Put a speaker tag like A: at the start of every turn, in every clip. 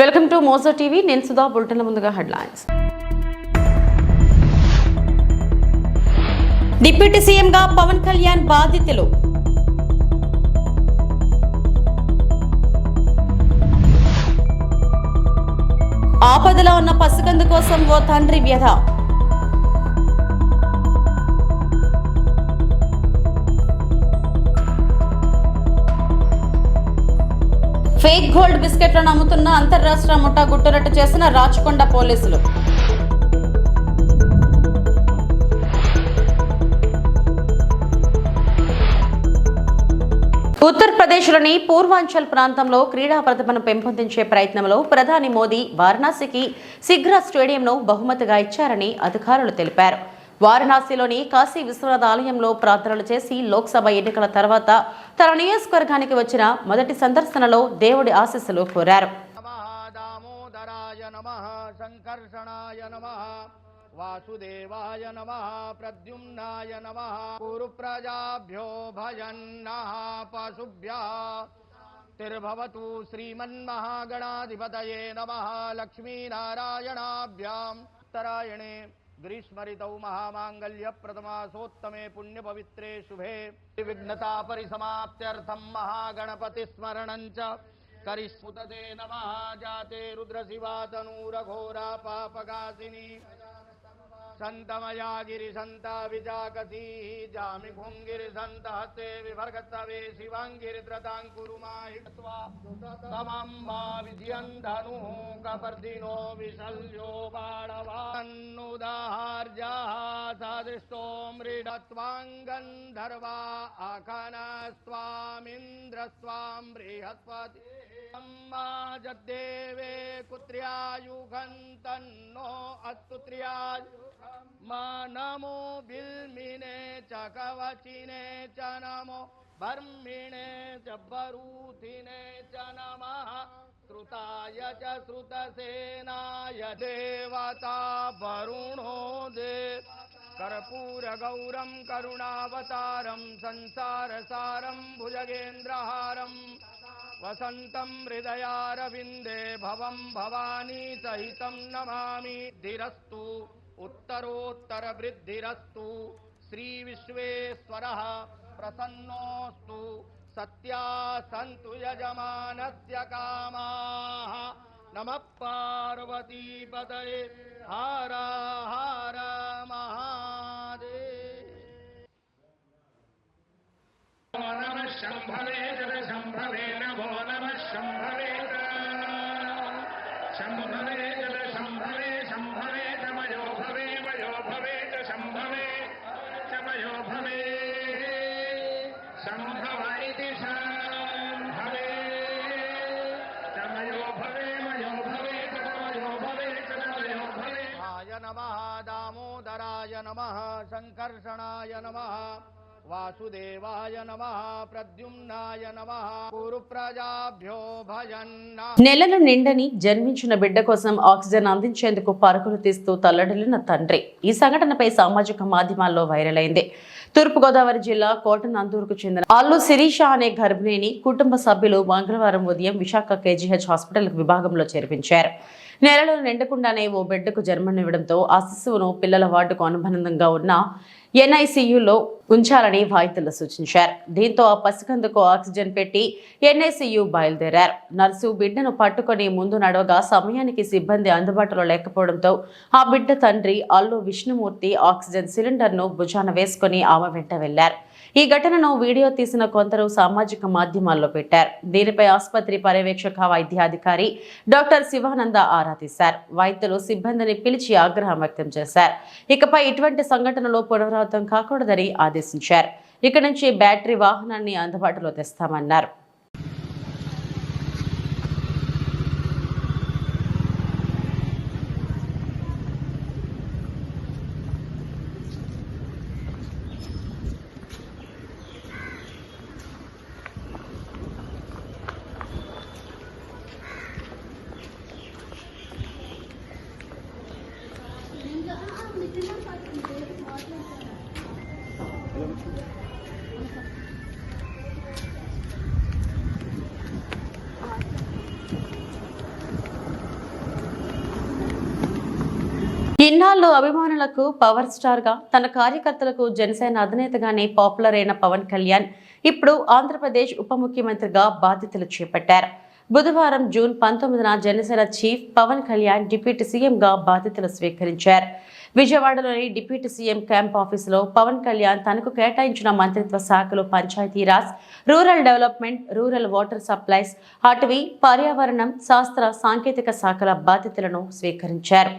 A: Welcome to Mojo TV. నేను సుధా. బులెటిన్ల ముందుగా headlines. Deputy సీఎంగా పవన్ కళ్యాణ్ బాధ్యతలు. ఆపదలో ఉన్న పసికందు కోసం ఓ తండ్రి వ్యధ. ఫేక్ గోల్డ్ బిస్కెట్లను అమ్ముతున్న అంతర్రాష్ట్ర ముఠా గుట్టురట్టు చేసిన రాచకొండ పోలీసులు. ఉత్తరప్రదేశ్లోని పూర్వాంచల్ ప్రాంతంలో క్రీడా ప్రతిభను పెంపొందించే ప్రయత్నంలో ప్రధాని మోదీ వారణాసికి సిగ్రా స్టేడియంను బహుమతిగా ఇచ్చారని అధికారులు తెలిపారు. వారణాసిలోని కాశీ విశ్వనాథ ఆలయంలో ప్రార్థనలు చేసి లోక్సభ ఎన్నికల తర్వాత తన నియోజకవర్గానికి వచ్చిన మొదటి సందర్శనలో దేవుడి ఆశీస్సులు కోరారు.
B: వాసుదేవాయ నమః ప్రద్యుమ్నాయ నమః కురుప్రజాభ్యో భజన్నః పశుభ్యః తిర్భవతు శ్రీమన్మహాగణాధిపతయే నమః లక్ష్మీనారాయణాభ్యాం ఉత్తరాయణే గ్రీష్మరితౌ మహామాంగళ్య ప్రథమాసోత్తమే పుణ్యపవిత్రే శుభే విఘ్నతా పరిసమాప్త్యర్థం మహాగణపతి స్మరణం చ కరిష్ముతతే నమః జాతే రుద్రశివాతనూరఘోరా పాపకాసిని సంతమయా గిరి సంత విజాకసీ జామి భుంగిరి సంత హస్తే విభర్గతవే శివాంగిరి త్రతాంకురుమాహిత్వా తమమ్మా విజయంధను కపర్దినో విశల్యో బాణవాన్నుదాహార్జా సాదృష్టో మృడత్వాంగంధర్వా ఆఖనస్వామింద్రస్వాం బృహస్పతి జద్దేవే కుత్ర్యాయుగంతన్నో అస్తు త్ర్యాయు మా నమో బిల్మినే చ కవచినే చ నమో బర్మిణే చ బరూథినే చ నమః శ్రుతాయ చ శ్రుతసేనాయ దేవతా వరుణో దే కర్పూరగౌరం కరుణావతారం సంసారసారం భుజగేంద్రహారం వసంతం హృదయారవిందే భవం భవానీ సహితం నమామి. ధిరస్తు ఉత్తరోత్తర వృద్ధిరస్తు శ్రీ విశ్వేశ్వరః ప్రసన్నోస్తు సత్యా సంతు యజమానస్య కామాః. నమః పార్వతీపతయే హర హర మహాదేవ్. నమః శంభవే శంభవే నమో నమః శంభవే శంభవే శంభవే శంభవే మయో భవే మయో భవే శంభవే మయో భవే శంభవ ఇతి శంభవే మయో భవే మయో భవే మయో భవే మయో భవే. ఆయ నమః దామోదరాయ నమః సంకర్షణాయ నమః వాసుదేవాయ నమః ప్రద్యుమ్నాయ నమః కురుప్రజాభ్యో భజన్నః.
A: నెలలు నిండని జన్మించిన బిడ్డ కోసం ఆక్సిజన్ అందించేందుకు పరుగులు తీస్తూ తల్లడిల్లిన తండ్రి. ఈ సంఘటనపై సామాజిక మాధ్యమాల్లో వైరల్ అయింది. తూర్పుగోదావరి జిల్లా కోటనందూరుకు చెందిన అల్లు శిరీష అనే గర్భిణిని కుటుంబ సభ్యులు మంగళవారం ఉదయం విశాఖ కేజీహెచ్ హాస్పిటల్ విభాగంలో చేర్పించారు. నెలలు నిండకుండానే ఓ బిడ్డకు జన్మనివ్వడంతో ఆ శిశువును పిల్లల వార్డుకు అనుబంధంగా ఉన్న ఎన్ఐసియులో ఉంచాలని వైద్యులు సూచించారు. దీంతో ఆ పసికందుకు ఆక్సిజన్ పెట్టి ఎన్ఐసియు బయలుదేరారు. నర్సు బిడ్డను పట్టుకొని ముందు నడవగా సమయానికి సిబ్బంది అందుబాటులో లేకపోవడంతో ఆ బిడ్డ తండ్రి అల్లు విష్ణుమూర్తి ఆక్సిజన్ సిలిండర్ను భుజాన వేసుకుని ఆమె వెంట వెళ్లారు. ఈ ఘటనను వీడియో తీసిన కొందరు సామాజిక మాధ్యమాల్లో పెట్టారు. దీనిపై ఆసుపత్రి పర్యవేక్షక వైద్యాధికారి డాక్టర్ శివానంద ఆరా తీశారు. వైద్యులు సిబ్బందిని పిలిచి ఆగ్రహం వ్యక్తం చేశారు. ఇకపై ఇటువంటి సంఘటనలు పునరావృతం కాకూడదని ఆదేశించారు. ఇక నుంచి బ్యాటరీ వాహనాన్ని అందుబాటులో తెస్తామన్నారు. ఇన్నాళ్ళు అభిమానులకు పవర్ స్టార్ గా తన కార్యకర్తలకు జనసేన అధినేతగానే పాపులర్ అయిన పవన్ కళ్యాణ్ ఇప్పుడు ఆంధ్రప్రదేశ్ ఉప ముఖ్యమంత్రిగా బాధ్యతలు చేపట్టారు. బుధవారం జూన్ 19న జనసేన చీఫ్ పవన్ కళ్యాణ్ డిప్యూటీ సీఎంగా బాధ్యతలు స్వీకరించారు. విజయవాడలోని డిప్యూటీ సీఎం క్యాంప్ ఆఫీసులో పవన్ కళ్యాణ్ తనకు కేటాయించిన మంత్రిత్వ శాఖలు Panchayati Raj, rural development, rural water supplies, అటవీ, పర్యావరణం, శాస్త్ర సాంకేతిక శాఖల బాధ్యతలను స్వీకరించారు.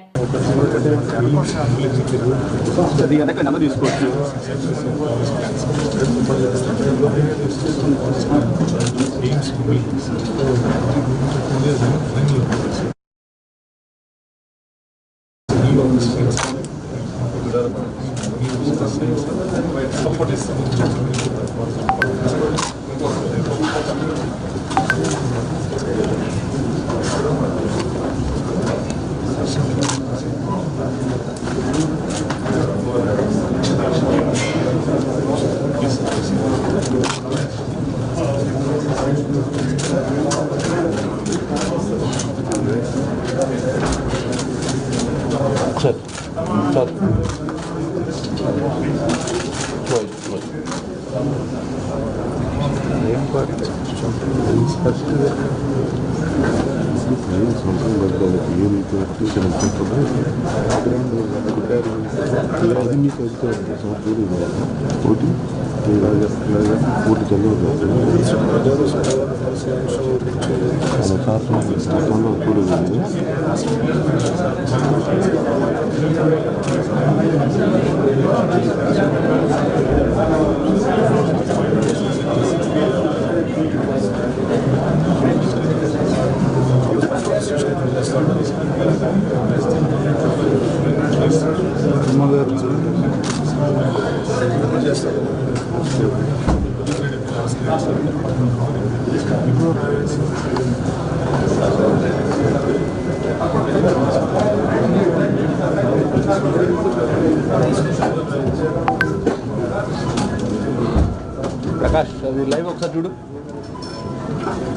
C: ప్రకాష్ అది లైవ్ ఒకసారి చూడు,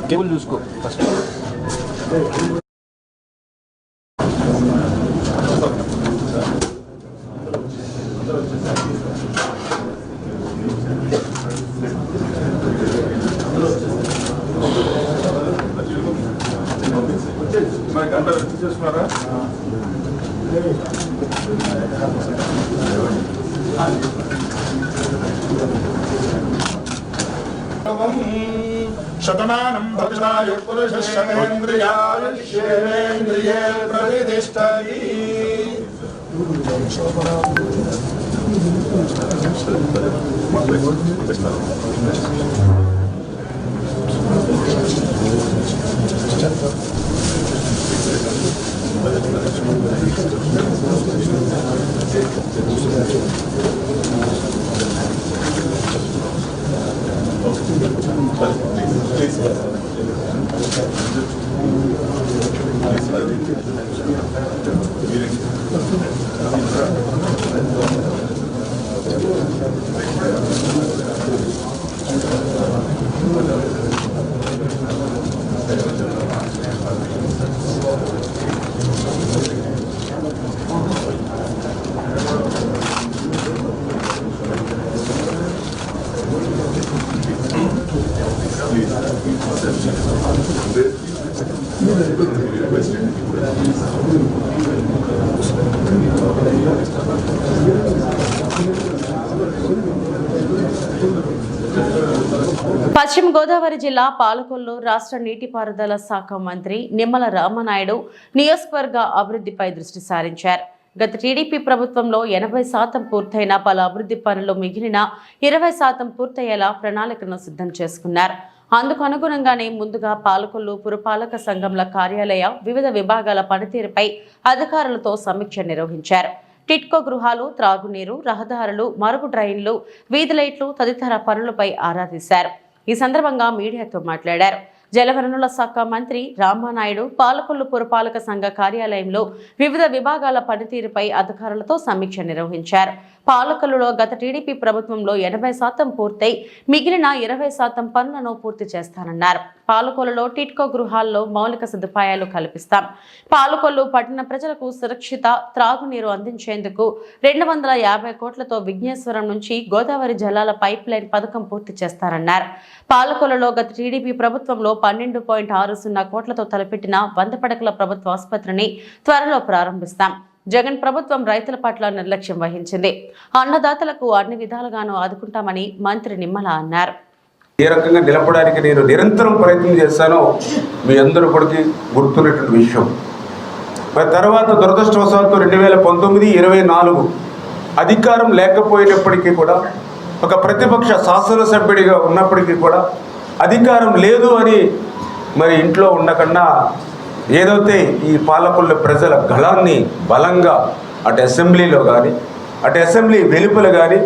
C: కేబుల్ చూసుకో ఫస్ట్.
D: శతమానం భద్రాయ పురుషేంద్రియాయుష్యేంద్రియే ప్రతిష్టతి.
A: పశ్చిమ గోదావరి జిల్లా పాలకొల్లు రాష్ట్ర నీటిపారుదల శాఖ మంత్రి నిమ్మల రామనాయుడు నియోజకవర్గ అభివృద్ధిపై దృష్టి సారించారు. గత టీడీపీ ప్రభుత్వంలో 80% పూర్తయిన పలు అభివృద్ధి పనులు మిగిలిన 20% పూర్తయ్యేలా ప్రణాళికను సిద్ధం చేసుకున్నారు. అందుకు అనుగుణంగానే ముందుగా పాలకొల్లు పురపాలక సంఘంల కార్యాలయ వివిధ విభాగాల పనితీరుపై అధికారులతో సమీక్ష నిర్వహించారు. టిట్కో గృహాలు, త్రాగునీరు, రహదారులు, మరుగు డ్రైన్లు, వీధి లైట్లు తదితర పనులపై ఆరా తీశారు. ఈ సందర్భంగా మీడియాతో మాట్లాడారు. జలవనరుల శాఖ మంత్రి రామానాయుడు పాలకొల్లు పురపాలక సంఘ కార్యాలయంలో వివిధ విభాగాల పనితీరుపై అధికారులతో సమీక్ష నిర్వహించారు. పాలకొల్లులో గత టీడీపీ ప్రభుత్వంలో 80% పూర్తయి మిగిలిన 20% పనులను పూర్తి చేస్తానన్నారు. పాలకొల్లులో టిట్కో గృహాల్లో మౌలిక సదుపాయాలు కల్పిస్తాం. పాలకొల్లు పట్టణ ప్రజలకు సురక్షిత త్రాగునీరు అందించేందుకు 250 కోట్లతో విఘ్నేశ్వరం నుంచి గోదావరి జలాల పైప్ లైన్ పథకం పూర్తి చేస్తారన్నారు. పాలకొల్లులో గత టీడీపీ ప్రభుత్వంలో 12.60 కోట్లతో తలపెట్టిన 100 పడకల ప్రభుత్వ ఆసుపత్రిని త్వరలో ప్రారంభిస్తాం. జగన్ ప్రభుత్వం రైతుల పట్ల నిర్లక్ష్యం వహించింది. అన్నదాతలకు అన్ని విధాలుగానూ ఆదుకుంటామని మంత్రి నిమ్మల అన్నారు.
C: ఏ రకంగా నిలపడానికి నేను నిరంతరం ప్రయత్నం చేశానో మీ అందరూ కూడా గుర్తున్నటువంటి విషయం. మరి తర్వాత దురదృష్టవశాత్తు 2019-24 అధికారం లేకపోయినప్పటికీ కూడా ఒక ప్రతిపక్ష శాసనసభ్యుడిగా ఉన్నప్పటికీ కూడా అధికారం లేదు అని మరి ఇంట్లో ఉండకుండా ఏదైతే ఈ పాలకొల్లు ప్రజల గళాన్ని బలంగా అటు అసెంబ్లీలో కానీ అటు అసెంబ్లీ వెలుపల కానీ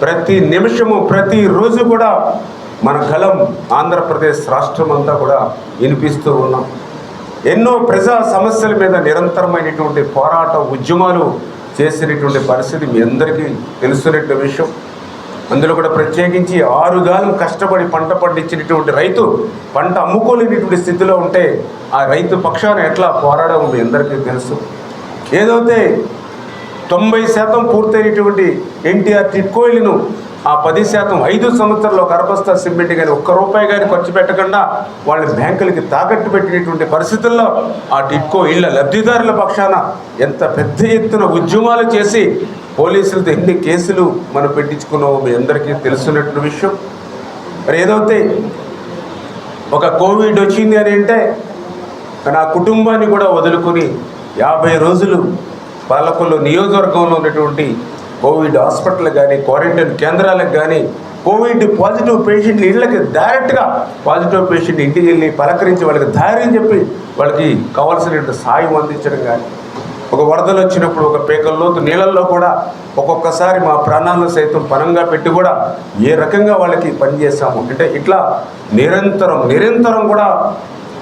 C: ప్రతి నిమిషము ప్రతిరోజు కూడా మన గళం ఆంధ్రప్రదేశ్ రాష్ట్రం అంతా కూడా వినిపిస్తూ ఉన్నాం. ఎన్నో ప్రజా సమస్యల మీద నిరంతరమైనటువంటి పోరాట ఉద్యమాలు చేసినటువంటి పరిస్థితి మీ అందరికీ తెలుసున్నటువంటి విషయం. అందులో కూడా ప్రత్యేకించి 6 కాలం కష్టపడి పంట పండించినటువంటి రైతు పంట అమ్ముకోలేనటువంటి స్థితిలో ఉంటే ఆ రైతు పక్షాన ఎట్లా పోరాడడం మీ అందరికీ తెలుసు. ఏదైతే 90% పూర్తయినటువంటి ఎన్టీఆర్ టిట్కోయిలను ఆ 10% 5 సంవత్సరాల్లో కరబస్తా సిమెంట్ కానీ ₹1 కానీ ఖర్చు పెట్టకుండా వాళ్ళ బ్యాంకులకి తాకట్టు పెట్టినటువంటి పరిస్థితుల్లో ఆ టిట్కో ఇళ్ల లబ్ధిదారుల పక్షాన ఎంత పెద్ద ఎత్తున ఉద్యమాలు చేసి పోలీసులతో ఎన్ని కేసులు మనం పెట్టించుకున్నామో మీ అందరికీ తెలుసున్నటువంటి విషయం. మరి ఏదైతే ఒక కోవిడ్ వచ్చింది అని అంటే నా కుటుంబాన్ని కూడా వదులుకొని 50 రోజులు పాలకొల్లు నియోజకవర్గంలో ఉన్నటువంటి కోవిడ్ హాస్పిటల్ కానీ క్వారంటైన్ కేంద్రాలకు కానీ కోవిడ్ పాజిటివ్ పేషెంట్లు ఇళ్ళకి డైరెక్ట్గా పాజిటివ్ పేషెంట్ ఇంటికి వెళ్ళి పలకరించి వాళ్ళకి ధైర్యం చెప్పి వాళ్ళకి కావాల్సినటువంటి సాయం అందించడం కానీ ఒక వరదలు వచ్చినప్పుడు ఒక పేకల్లోతు నీళ్ళల్లో కూడా ఒక్కొక్కసారి మా ప్రాణాలను సైతం పనంగా పెట్టి కూడా ఏ రకంగా వాళ్ళకి పనిచేసాము అంటే ఇట్లా నిరంతరం కూడా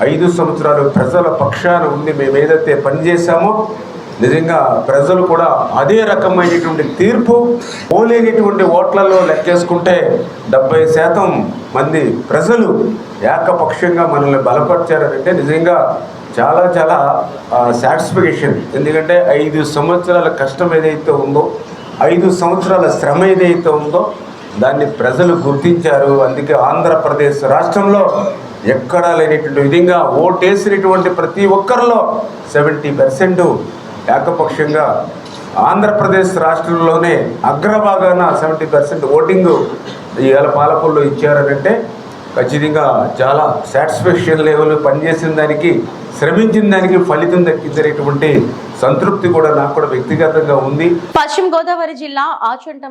C: 5 సంవత్సరాలు ప్రజల పక్షాన ఉండి మేము ఏదైతే పనిచేసామో నిజంగా ప్రజలు కూడా అదే రకమైనటువంటి తీర్పు పోలేనటువంటి ఓట్లలో లెక్కేసుకుంటే 70% మంది ప్రజలు ఏకపక్షంగా మనల్ని బలపరిచారంటే నిజంగా చాలా సాటిస్ఫికేషన్. ఎందుకంటే 5 సంవత్సరాల కష్టం ఏదైతే ఉందో 5 సంవత్సరాల శ్రమ ఏదైతే ఉందో దాన్ని ప్రజలు గుర్తించారు. అందుకే ఆంధ్రప్రదేశ్ రాష్ట్రంలో ఎక్కడా లేనటువంటి విధంగా ఓటేసినటువంటి ప్రతి ఒక్కరిలో 70% ఏకపక్షంగా ఆంధ్రప్రదేశ్ రాష్ట్రంలోనే అగ్రభాగాన 70% ఓటింగు ఇవాళ పాలకొల్లు ఇచ్చారనంటే ఖచ్చితంగా చాలా సాటిస్ఫాక్షన్ లెవెల్ పనిచేసిన దానికి శ్రమించిన దానికి ఫలితం దక్కించేటువంటి సంతృప్తి కూడా నాకు కూడా వ్యక్తిగతంగా ఉంది.
A: పశ్చిమ గోదావరి జిల్లా ఆచంట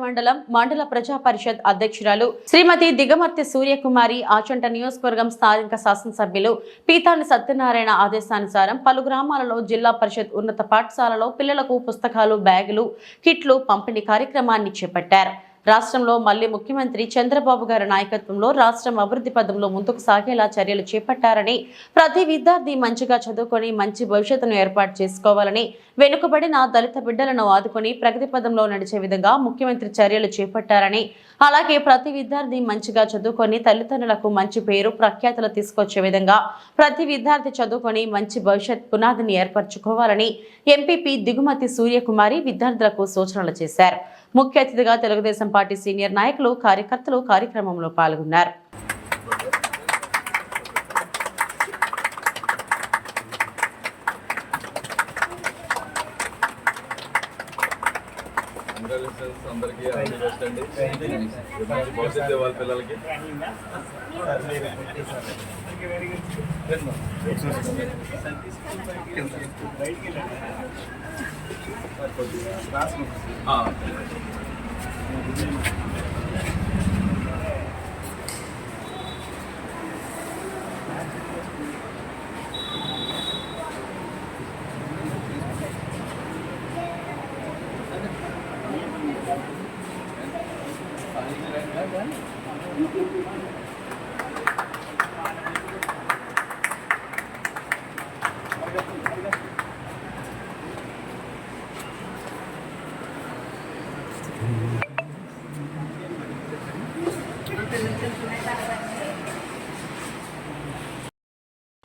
A: మండల ప్రజా పరిషత్ అధ్యక్షురాలు శ్రీమతి దిగమర్తి సూర్యకుమారి, ఆచంట నియోజకవర్గం స్థానిక శాసనసభ్యులు పీతాని సత్యనారాయణ ఆదేశానుసారం పలు గ్రామాలలో జిల్లా పరిషత్ ఉన్నత పాఠశాలలో పిల్లలకు పుస్తకాలు, బ్యాగులు, కిట్లు పంపిణీ కార్యక్రమాన్ని చేపట్టారు. రాష్ట్రంలో మళ్లీ ముఖ్యమంత్రి చంద్రబాబు గారి నాయకత్వంలో రాష్ట్రం అభివృద్ధి పదంలో ముందుకు సాగేలా చర్యలు చేపట్టారని, ప్రతి విద్యార్థి మంచిగా చదువుకొని మంచి భవిష్యత్తును ఏర్పాటు చేసుకోవాలని, వెనుకబడిన దళిత బిడ్డలను ఆదుకొని ప్రగతి పదంలో నడిచే విధంగా ముఖ్యమంత్రి చర్యలు చేపట్టారని, అలాగే ప్రతి విద్యార్థి మంచిగా చదువుకొని తల్లిదండ్రులకు మంచి పేరు ప్రఖ్యాతులు తీసుకొచ్చే విధంగా ప్రతి విద్యార్థి చదువుకొని మంచి భవిష్యత్ పునాదిని ఏర్పరచుకోవాలని ఎంపీపీ దిగుమతి సూర్యకుమారి విద్యార్థులకు సూచనలు చేశారు. ముఖ్య అతిథిగా తెలుగుదేశం పార్టీ సీనియర్ నాయకులు, కార్యకర్తలు కార్యక్రమంలో పాల్గొన్నారు.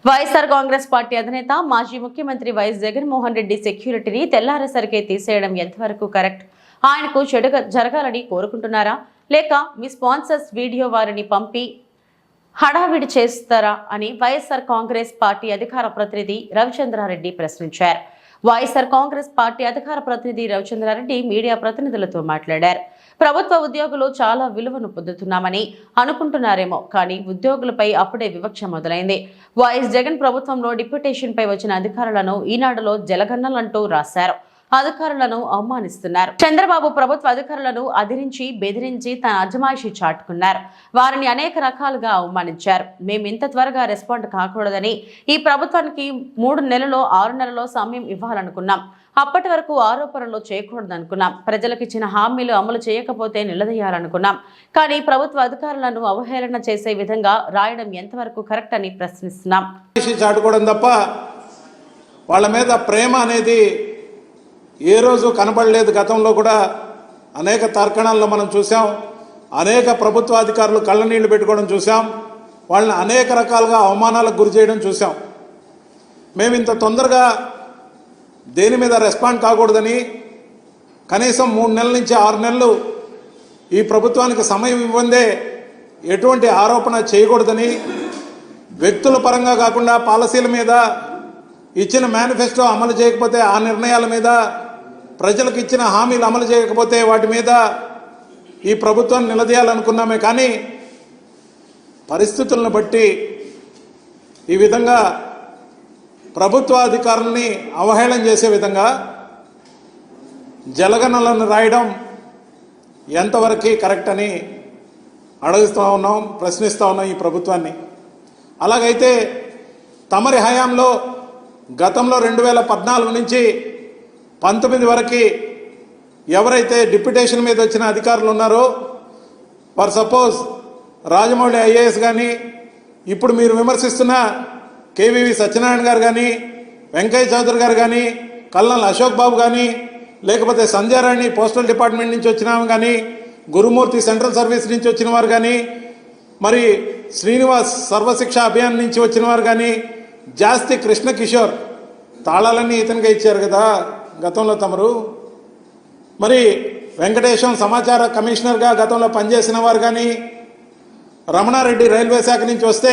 A: వైఎస్ఆర్ కాంగ్రెస్ పార్టీ అధినేత మాజీ ముఖ్యమంత్రి వైఎస్ జగన్మోహన్ రెడ్డి సెక్యూరిటీని తెల్లారేసరికే తీసేయడం ఎంతవరకు కరెక్ట్? ఆయనకు చెడు జరగాలని కోరుకుంటున్నారా, లేక మీ స్పాన్సర్స్ వీడియో వారిని పంపి హడావిడి చేస్తారా అని వైఎస్ఆర్ కాంగ్రెస్ పార్టీ అధికార ప్రతినిధి రవిచంద్రారెడ్డి ప్రశ్నించారు. వైఎస్ఆర్ కాంగ్రెస్ పార్టీ అధికార ప్రతినిధి రవిచంద్రారెడ్డి మీడియా ప్రతినిధులతో మాట్లాడారు. ప్రభుత్వ ఉద్యోగులు చాలా విలువను పొందుతున్నామని అనుకుంటున్నారేమో, కానీ ఉద్యోగులపై అప్పుడే వివక్ష మొదలైంది. వైఎస్ జగన్ ప్రభుత్వంలో డిప్యూటేషన్ పై వచ్చిన అధికారులను ఈనాడులో జలగన్నలంటూ రాశారు. అధికారులను అవమానిస్తున్నారు. చంద్రబాబు ప్రభుత్వ అధికారులను అదిరించి బెదిరించి తన అజమాయిషి చాటుకున్నారు. వారిని అనేక రకాలుగా అవమానించారు. మేము ఇంత త్వరగా రెస్పాండ్ కాకూడదని ఈ ప్రభుత్వానికి 3 నెలలో 6 నెలలో సమయం ఇవ్వాలనుకున్నాం. అప్పటి వరకు ఆరోపణలు చేయకూడదనుకున్నాం. ప్రజలకు ఇచ్చిన హామీలు అమలు చేయకపోతే నిలదీయాలనుకున్నాం. కానీ ప్రభుత్వ అధికారులను అవహేళన చేసే విధంగా రాయడం ఎంతవరకు కరెక్ట్ అని ప్రశ్నిస్తున్నాం.
E: చాటుకోవడం తప్ప వాళ్ళ మీద ప్రేమ అనేది ఏ రోజు కనబడలేదు. గతంలో కూడా అనేక తర్కణాల్లో మనం చూసాం. అనేక ప్రభుత్వ అధికారులు కళ్ళనీళ్లు పెట్టుకోవడం చూసాం. వాళ్ళని అనేక రకాలుగా అవమానాలకు గురి చేయడం చూసాం. మేము ఇంత తొందరగా దేని మీద రెస్పాండ్ కాకూడదని, కనీసం 3 నెలల నుంచి 6 నెలలు ఈ ప్రభుత్వానికి సమయం ఇవ్వందే ఎటువంటి ఆరోపణ చేయకూడదని, వ్యక్తుల పరంగా కాకుండా పాలసీల మీద ఇచ్చిన మేనిఫెస్టో అమలు చేయకపోతే ఆ నిర్ణయాల మీద, ప్రజలకు ఇచ్చిన హామీలు అమలు చేయకపోతే వాటి మీద ఈ ప్రభుత్వాన్ని నిలదీయాలనుకున్నామే. కానీ పరిస్థితులను బట్టి ఈ విధంగా ప్రభుత్వ అధికారుల్ని అవహేళన చేసే విధంగా జలగణలను రాయడం ఎంతవరకు కరెక్ట్ అని అడుగుతూ ఉన్నాం, ప్రశ్నిస్తూ ఉన్నాం ఈ ప్రభుత్వాన్ని. అలాగైతే తమరి హయాంలో గతంలో 2014 నుంచి 19 వరకు ఎవరైతే డిప్యూటేషన్ మీద వచ్చిన అధికారులు ఉన్నారో, ఫర్ సపోజ్ రాజమౌళి ఐఏఎస్ కానీ, ఇప్పుడు మీరు విమర్శిస్తున్న కేవీవి సత్యనారాయణ గారు కానీ, వెంకయ్య చౌదరి గారు కానీ, కల్నల్ అశోక్ బాబు కానీ, లేకపోతే సంధ్యారాణి పోస్టల్ డిపార్ట్మెంట్ నుంచి వచ్చిన కానీ, గురుమూర్తి సెంట్రల్ సర్వీస్ నుంచి వచ్చిన వారు కానీ, మరి శ్రీనివాస్ సర్వశిక్ష అభియాన్ నుంచి వచ్చిన వారు కానీ, జాస్తి కృష్ణ కిషోర్ తాళాలన్నీ ఇతనిగా ఇచ్చారు కదా గతంలో తమరు. మరి వెంకటేశం సమాచార కమిషనర్గా గతంలో పనిచేసిన వారు కానీ, రమణారెడ్డి రైల్వే శాఖ నుంచి వస్తే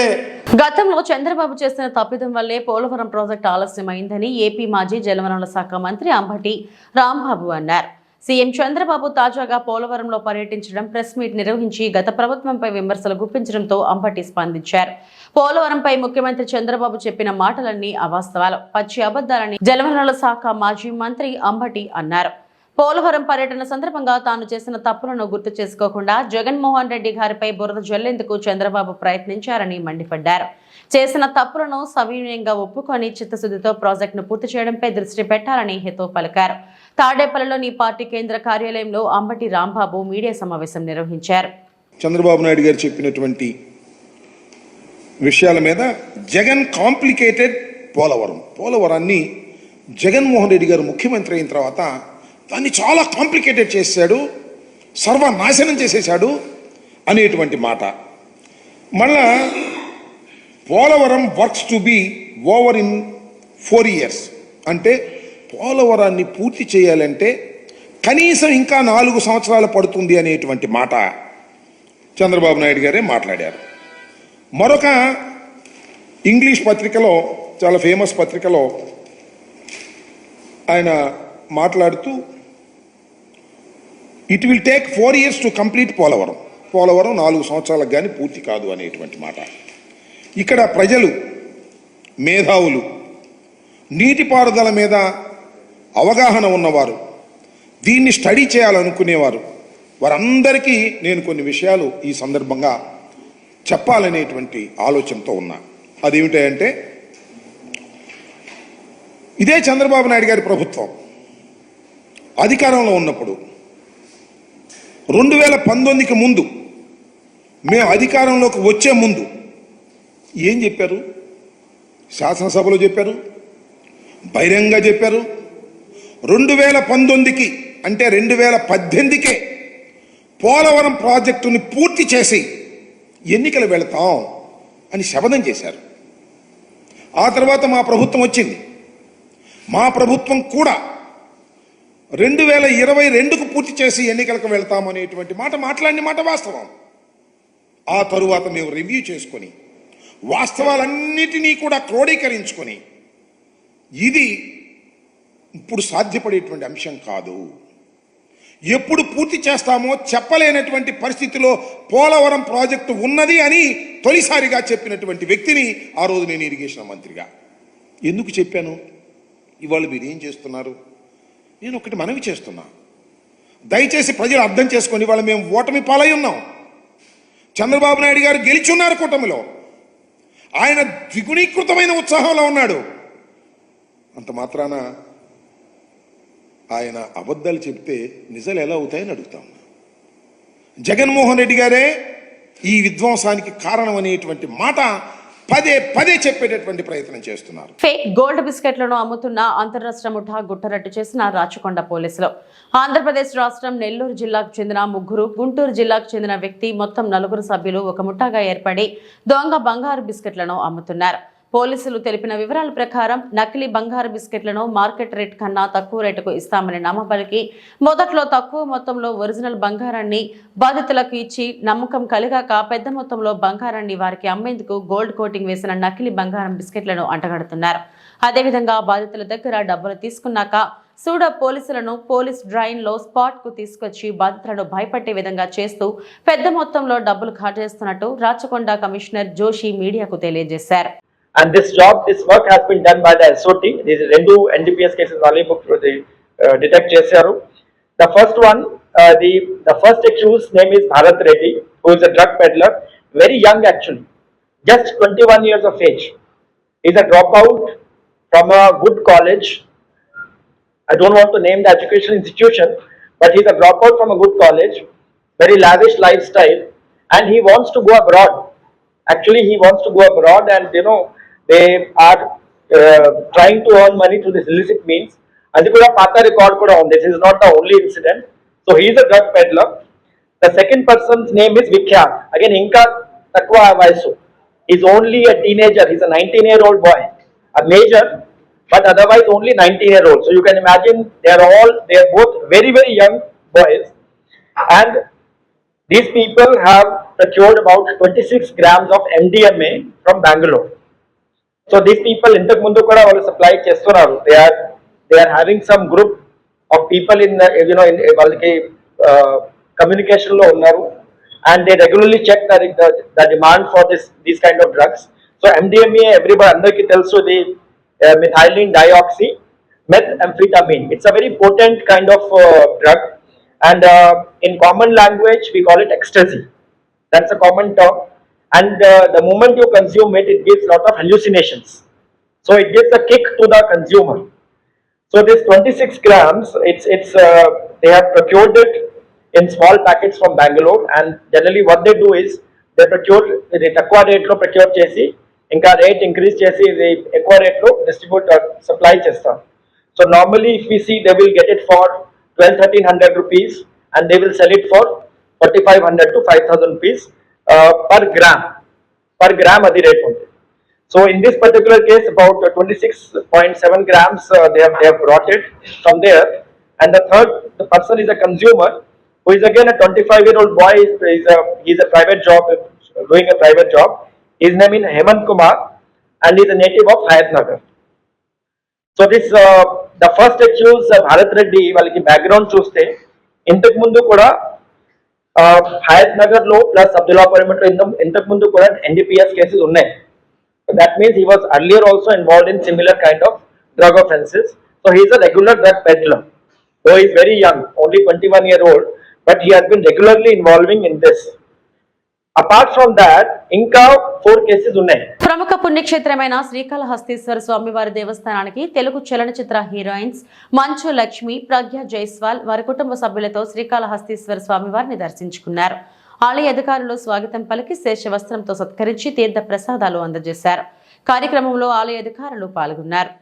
A: గతంలో చంద్రబాబు చేసిన తప్పిదం వల్లే పోలవరం ప్రాజెక్టు ఆలస్యమైందని ఏపీ మాజీ జలవనరుల శాఖ మంత్రి అంబటి రాంబాబు అన్నారు. సీఎం చంద్రబాబు తాజాగా పోలవరంలో పర్యటించడం, ప్రెస్ మీట్ నిర్వహించి గత ప్రభుత్వంపై విమర్శలు గుప్పించడంతో అంబటి స్పందించారు. పోలవరంపై ముఖ్యమంత్రి చంద్రబాబు చెప్పిన మాటలన్నీ అవాస్తవాలు, పచ్చి అబద్దాలని జలవనరుల శాఖ మాజీ మంత్రి అంబటి అన్నారు. పోలవరం పర్యటన సందర్భంగా తాను చేసిన తప్పులను గుర్తు చేసుకోకుండా జగన్మోహన్ రెడ్డి గారిపై బురద జల్లేందుకు చంద్రబాబు ప్రయత్నించారని మండిపడ్డారు. చేసిన తప్పులను సవినయంగా ఒప్పుకొని చిత్తశుద్ధితో ప్రాజెక్టును పూర్తి చేయడంపై దృష్టి పెట్టాలని హితవు పలికారు. తాడేపల్లిలోని పార్టీ కేంద్ర కార్యాలయంలో అంబటి రాంబాబు మీడియా సమావేశం నిర్వహించారు.
F: చంద్రబాబు నాయుడు గారు చెప్పినటువంటి విషయాల మీద జగన్ కాంప్లికేటెడ్ పోలవరాన్ని జగన్మోహన్ రెడ్డి గారు ముఖ్యమంత్రి అయిన తర్వాత దాన్ని చాలా కాంప్లికేటెడ్ చేశాడు, సర్వనాశనం చేసేశాడు అనేటువంటి మాట. మళ్ళా Polavaram works to be over in 4 years అంటే పోలవరాన్ని పూర్తి చేయాలంటే కనీసం ఇంకా 4 సంవత్సరాలు పడుతుంది అనేటువంటి మాట చంద్రబాబు నాయుడు గారే మాట్లాడారు. మరొక ఇంగ్లీష్ పత్రికలో, చాలా ఫేమస్ పత్రికలో ఆయన మాట్లాడుతూ it will take 4 years to complete Polavaram 4 సంవత్సరాలకు కానీ పూర్తి కాదు అనేటువంటి మాట. ఇక్కడ ప్రజలు, మేధావులు, నీటిపారుదల మీద అవగాహన ఉన్నవారు, దీన్ని స్టడీ చేయాలనుకునేవారు, వారందరికీ నేను కొన్ని విషయాలు ఈ సందర్భంగా చెప్పాలనేటువంటి ఆలోచనతో ఉన్నా. అదేమిటంటే, ఇదే చంద్రబాబు నాయుడు గారి ప్రభుత్వం అధికారంలో ఉన్నప్పుడు 2019కి ముందు, మేము అధికారంలోకి వచ్చే ముందు ఏం చెప్పారు? శాసనసభలో చెప్పారు, బహిరంగంగా చెప్పారు. 2019కి అంటే 2018కే పోలవరం ప్రాజెక్టుని పూర్తి చేసి ఎన్నికలు వెళతాం అని శపథం చేశారు. ఆ తర్వాత మా ప్రభుత్వం వచ్చింది. మా ప్రభుత్వం కూడా 2022కు పూర్తి చేసి ఎన్నికలకు వెళ్తామనేటువంటి మాట మాట్లాడిన మాట వాస్తవం. ఆ తరువాత మేము రివ్యూ చేసుకొని వాస్తవాలన్నిటినీ కూడా క్రోడీకరించుకొని ఇది ఇప్పుడు సాధ్యపడేటువంటి అంశం కాదు, ఎప్పుడు పూర్తి చేస్తామో చెప్పలేనటువంటి పరిస్థితిలో పోలవరం ప్రాజెక్టు ఉన్నది అని తొలిసారిగా చెప్పినటువంటి వ్యక్తిని ఆ రోజు నేను ఇరిగేషన్ మంత్రిగా. ఎందుకు చెప్పాను? ఇవాళ మీరు ఏం చేస్తున్నారు? నేను ఒకటి మనవి చేస్తున్నా, దయచేసి ప్రజలు అర్థం చేసుకొని, ఇవాళ మేము ఓటమి పాలై ఉన్నాం. చంద్రబాబు నాయుడు గారు గెలిచున్నారు కూటమిలో, ఆయన ద్విగుణీకృతమైన ఉత్సాహంలో ఉన్నాడు. అంత మాత్రాన ఆయన అబద్ధాలు చెప్తే నిజాలు ఎలా అవుతాయని అడుగుతాం. జగన్మోహన్ రెడ్డి గారే ఈ విధ్వంసానికి కారణం అనేటువంటి మాట పదే పదే చెప్పేటటువంటి ప్రయత్నం చేస్తున్నారు.
A: ఫేక్ గోల్డ్ బిస్కెట్లను అమ్ముతున్న అంతర్రాష్ట్ర ముఠా గుట్టరట్టు చేసిన రాచకొండ పోలీసులు. ఆంధ్రప్రదేశ్ రాష్ట్రం నెల్లూరు జిల్లాకు చెందిన 3, గుంటూరు జిల్లాకు చెందిన వ్యక్తి మొత్తం 4 సభ్యులు ఒక ముఠాగా ఏర్పడి దొంగ బంగారు బిస్కెట్లను అమ్ముతున్నారు. పోలీసులు తెలిపిన వివరాల ప్రకారం నకిలీ బంగారు బిస్కెట్లను మార్కెట్ రేట్ కన్నా తక్కువ రేటుకు ఇస్తామని నమ్మబలికి మొదట్లో తక్కువ మొత్తంలో ఒరిజినల్ బంగారాన్ని బాధితులకు ఇచ్చి నమ్మకం కలిగాక పెద్ద మొత్తంలో బంగారాన్ని వారికి అమ్మేందుకు గోల్డ్ కోటింగ్ వేసిన నకిలీ బంగారం బిస్కెట్లను అంటగడుతున్నారు. అదేవిధంగా బాధితుల దగ్గర డబ్బులు తీసుకున్నాక సూడా పోలీసులను పోలీస్ డ్రైన్ లో స్పాట్ కు తీసుకొచ్చి బాధితులను భయపెట్టే విధంగా చేస్తూ పెద్ద మొత్తంలో డబ్బులు కాజేస్తున్నట్టు రాచకొండ కమిషనర్ జోషి మీడియాకు తెలియజేశారు.
G: And this work has been done by the SOT. These are 2 NDPS cases only booked for the detect చేశారు. The first one, the first accused name is Bharat Reddy, who is a drug peddler, very young actually, just 21 years of age. He is a dropout from a good college. I don't want to name the education institution, but he is a dropout from a good college, very lavish lifestyle, and he wants to go abroad. Actually, he wants to go abroad, and they are trying to earn money through this illicit means. Adi kuda pata record kuda on this. This is not the only incident. So he is a drug peddler. The second person's name is Vikhyat. Again, inka takwa vayasu. He's only a teenager. He's a 19-year-old boy, a major, but otherwise only 19-year-old. So you can imagine they are both very, very young boys, and these people have procured about 26 grams of MDMA from Bangalore. So these people intak mundu kuda vallu supply chestunnaru. They are having some group of people in in vallaki communication lo unnaru, and they regularly check the demand for these kind of drugs. So MDMA, everybody andarki telusu, the methylene dioxy methamphetamine. It's a very potent kind of drug, and in common language we call it ecstasy. That's a common term, and the moment you consume it, it gives a lot of hallucinations. So it gives a kick to the consumer. So this 26 grams, they have procured it in small packets from Bangalore, and generally what they do is they procure the takwa rate lo procure chesi, inka rate increase chesi the ekwa rate lo distribute supply chestam. So normally if we see, they will get it for 1200-1300 rupees, and they will sell it for 4500 to 5000 rupees per gram adi rate undi. So in this particular case, about 26.7 grams they have brought it from there. And the person is a consumer who is again a 25-year-old boy. He's a private job, doing a private job. His name is Hemant Kumar, and he's a native of Hayatnagar. So this the first accused Bharat Reddy, వాళ్ళకి background చూస్తే ఇంతకు ముందు కూడా హయత్ నగర్ లో plus Abdullapuram ఇంతకు ముందు కూడా NDPS cases ఉన్నాయి. That means he was earlier also involved in similar kind of drug offenses. So he is a regular drug peddler. Though he is very young, only 21-year-old, but he has been regularly involving in this. Apart from that, ఇంకా 4 cases ఉన్నాయి.
A: ప్రముఖ పుణ్యక్షేత్రమైన శ్రీకాళహస్తీశ్వర స్వామివారి దేవస్థానానికి తెలుగు చలనచిత్ర heroines Manchu Lakshmi, ప్రజ్ఞ జైస్వాల్ వారి కుటుంబ సభ్యులతో శ్రీకాళహస్తీశ్వర స్వామివారిని దర్శించుకున్నారు. ఆలయ అధికారులు స్వాగతం పలికి శేషవస్త్రంతో సత్కరించి తీర్థ ప్రసాదాలు అందజేశారు. కార్యక్రమంలో ఆలయ అధికారులు పాల్గొన్నారు.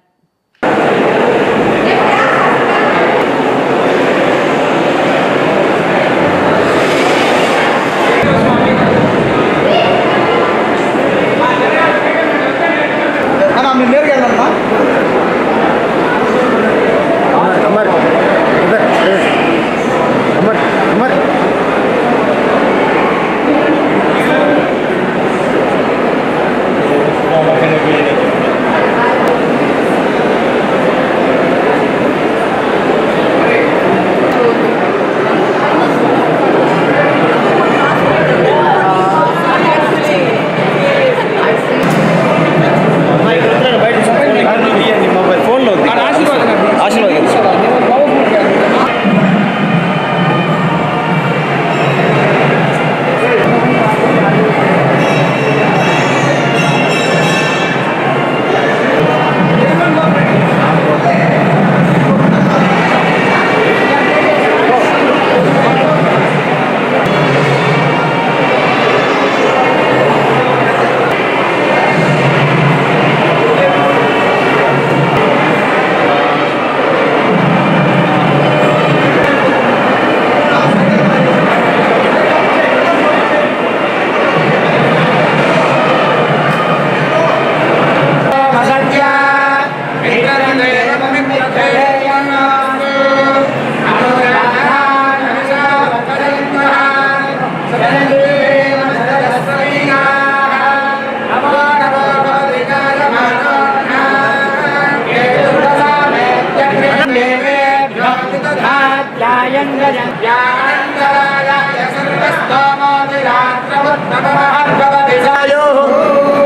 B: మీరు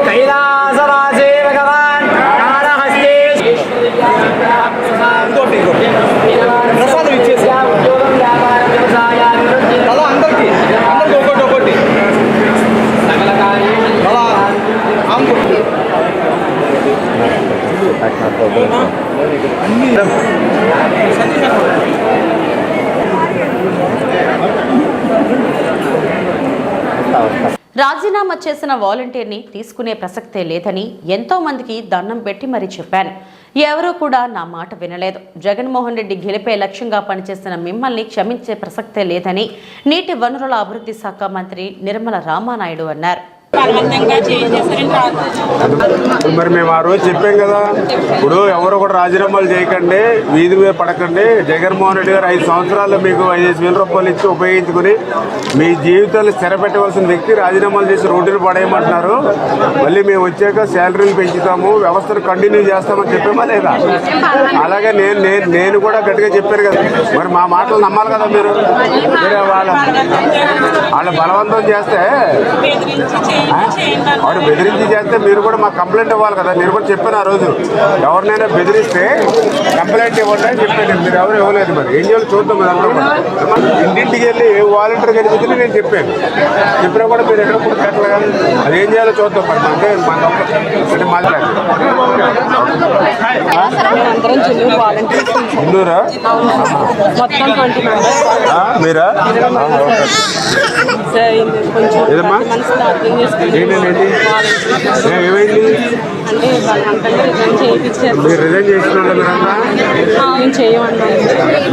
B: కైలాసవాసే భగవాన్ కాళహస్తే ప్రసాదం ఇచ్చేసి ఉద్యోగం వ్యాపారం వ్యవసాయాలు అందరికీ ఒకటి సకల
A: రాజీనామా చేసిన వాలంటీర్ని తీసుకునే ప్రసక్తే లేదని ఎంతో మందికి దండం పెట్టి మరీ చెప్పాను. ఎవరూ కూడా నా మాట వినలేదు. జగన్మోహన్ రెడ్డి గెలిపే లక్ష్యంగా పనిచేసిన మిమ్మల్ని క్షమించే ప్రసక్తే లేదని నీటి వనరుల అభివృద్ధి శాఖ మంత్రి నిర్మల రామానాయుడు అన్నారు.
C: మరి మేము ఆ రోజు చెప్పాం కదా, ఇప్పుడు ఎవరు కూడా రాజీనామాలు చేయకండి, వీధి మీద పడకండి. జగన్మోహన్ రెడ్డి గారు 5 సంవత్సరాలు మీకు 5,000 రూపాయలు ఇచ్చి ఉపయోగించుకుని మీ జీవితాలు స్థిరపెట్టవలసిన వ్యక్తి రాజీనామాలు చేసి రోడ్డును పడేయమంటున్నారు. మళ్ళీ మేము వచ్చాక శాలరీలు పెంచుతాము, వ్యవస్థను కంటిన్యూ చేస్తామని చెప్పామా లేదా? అలాగే నేను కూడా గట్టిగా చెప్పాను కదా. మరి మా మాటలు నమ్మాలి కదా మీరు. వాళ్ళు బలవంతం చేస్తే, వాడు బెదిరించి చేస్తే మీరు కూడా మాకు కంప్లైంట్ ఇవ్వాలి కదా. నేను కూడా చెప్పాను ఆ రోజు, ఎవరినైనా బెదిరిస్తే కంప్లైంట్ ఇవ్వండి అని చెప్పాను. మీరు ఎవరు ఇవ్వలేదు. మరి ఏం చేయాలి చూద్దాం. ఇంటింటికి వెళ్ళి వాలంటీర్ కనిపించింది నేను చెప్పాను. చెప్పినా కూడా మీరు ఎక్కడ కూడా కట్టలేదు. అది ఏం చేయాలో చూద్దాం. మరి అంటే అంటే మాట్లాడారు ఇల్లూరా మీరా ఏదమ్మా ఏమైంది? మీరు రిజైన్ చేసిన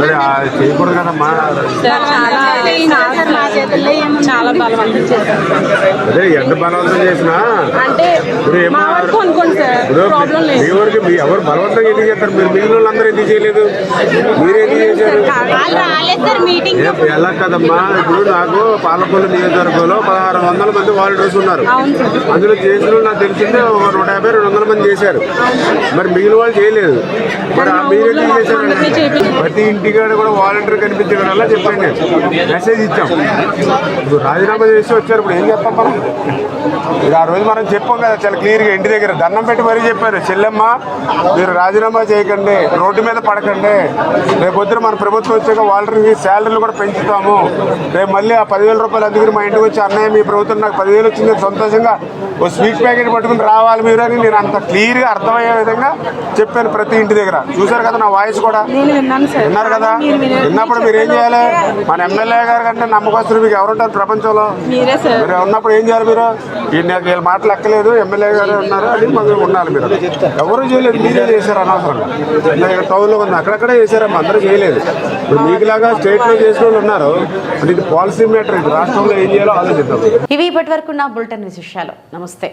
C: మరి చేయకూడదు కదమ్మా.
H: చాలా బలవంతం చేశారు.
C: అదే ఎంత బలవంతం చేసినా మీ వరకు ఎవరు బలవంతంగా ఎందుకు చేస్తారు? మీరు మిగిలిన వాళ్ళందరూ ఎందుకు చేయలేదు? మీరేందుకు చేశారు? ఎలా కదమ్మా, ఇప్పుడు నాకు పాలకొల్లు నియోజకవర్గంలో 1600 మంది వాలంటీర్స్ ఉన్నారు. అందులో చేసిన నాకు తెలిసిందే 150-200 మంది చేశారు. మరి మిగిలిన వాళ్ళు చేయలేదు. మరి మీరు ఎందుకు చేశారు? ప్రతి ఇంటికాడ కూడా వాలంటీర్ కనిపించడం వల్ల చెప్పండి, మెసేజ్ ఇచ్చాం. ఇప్పుడు రాజీనామా చేసి వచ్చారు. ఇప్పుడు ఏం చెప్పాం మనం? ఇది ఆ రోజు మనం చెప్పాం కదా చాలా క్లియర్గా. ఇంటి దగ్గర దండం పెట్టి మరీ చెప్పారు, చెల్లెమ్మ మీరు రాజీనామా చేయకండి, రోడ్డు మీద పడకండి. రేపు వద్దు మన ప్రభుత్వం వచ్చాక వాలంటీర్కి శాలరీలు కూడా పెంచుతాము. రేపు మళ్ళీ ఆ 10,000 రూపాయలు అందుకని మా ఇంటికి వచ్చి అన్నయ్య మీ ప్రభుత్వం నాకు 10,000 వచ్చింది, సంతోషంగా ఓ స్వీట్ ప్యాకెట్ పట్టుకుని రావాలి మీరు అని నేను అంత క్లియర్గా అర్థమయ్యే విధంగా చెప్పాను ప్రతి ఇంటి దగ్గర. చూశారు కదా నా వాయిస్ కూడా విన్నారు కదా. విన్నప్పుడు మీరు ఏం చేయాలి? మన ఎమ్మెల్యే గారు కంటే నమ్మకస్తులు మీకు ఎవరుంటారు ప్రపంచంలో? మీరు ఉన్నప్పుడు ఏం చేయాలి? మీరు వీళ్ళ మాటలు ఎక్కలేదు, ఎమ్మెల్యే గారు ఉన్నారు అని మనం ఉండాలి. మీరు ఎవరు చేయలేదు, మీరే చేశారు అనవసరంగా. ఇక్కడ టౌన్లో ఉంది, అక్కడక్కడే చేశారమ్మా, అందరూ చేయలేదు. ఇప్పుడు మీకులాగా స్టేట్లో చేసిన వాళ్ళు ఉన్నారు. అంటే ఇది పాలసీ మ్యాటర్. ఇది రాష్ట్రంలో ఏం చేయాలో ఆలోచిద్దాం.
A: ఇవి ఇప్పటి వరకు నా బులెటిన్ విశేషాలు. నమస్తే.